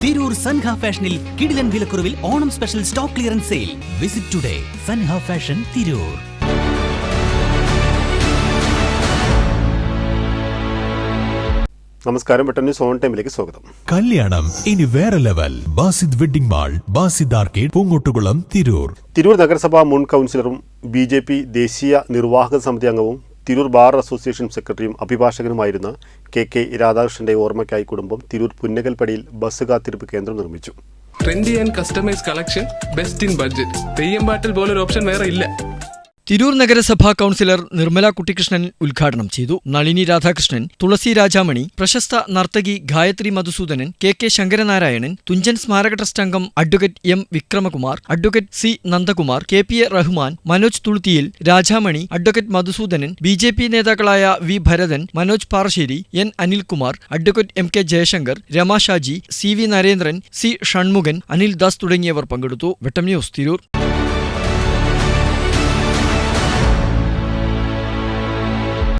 തിരൂർ സൻഹ ഫാഷനിൽ കിടിലൻ വിലക്കുറവിൽ Onam special stock clearance sale. Visit today Sanha fashion Tirur. നമസ്കാരം. പെട്ടെന്ന് സോൺ ടൈമിലേക്ക് സ്വാഗതം. കല്യാണം ഇനി വേറെ level. Basid wedding mall, Basid arcade, Poongottukulam, Tirur. Tirur നഗരസഭാ മുൻ കൗൺസിലറും BJP ദേശീയ നിർവാഹക സമിതി അംഗവും തിരൂർ ബാർ അസോസിയേഷൻ സെക്രട്ടറിയും അഭിഭാഷകനുമായിരുന്ന KK രാധാകൃഷ്ണന്റെ ഓർമ്മയ്ക്കായി കുടുംബം തിരൂർ പുന്നകൽപ്പടിയിൽ ബസ് കാത്തിരിപ്പ് കേന്ദ്രം നിർമ്മിച്ചു. Trendy and customise collection, best in budget. Theyyam പാട്ടിൽ പോലൊരു ഓപ്ഷൻ വേറെ ഇല്ല. തിരൂർ നഗരസഭാ കൗൺസിലർ നിർമ്മല കുട്ടിക്കൃഷ്ണൻ ഉദ്ഘാടനം ചെയ്തു. നളിനി രാധാകൃഷ്ണൻ, തുളസി രാജാമണി, പ്രശസ്ത നർത്തകി ഗായത്രി മധുസൂദനൻ, KK ശങ്കരനാരായണൻ, തുഞ്ചൻ സ്മാരക ട്രസ്റ്റ് അംഗം advocate M Vikramakumar, advocate C Nandakumar, KPA Rahman, Manoj തുളുത്തിയിൽ, രാജാമണി, അഡ്വക്കേറ്റ് മധുസൂദനൻ, BJP നേതാക്കളായ V Bharathan, Manoj Parassery, N Anilkumar, advocate MK Jayasankar, Rama Shaji, CV Narendran, C Shanmukhan, Anil Das തുടങ്ങിയവർ പങ്കെടുത്തു. വെട്ടം ന്യൂസ്, തിരൂർ.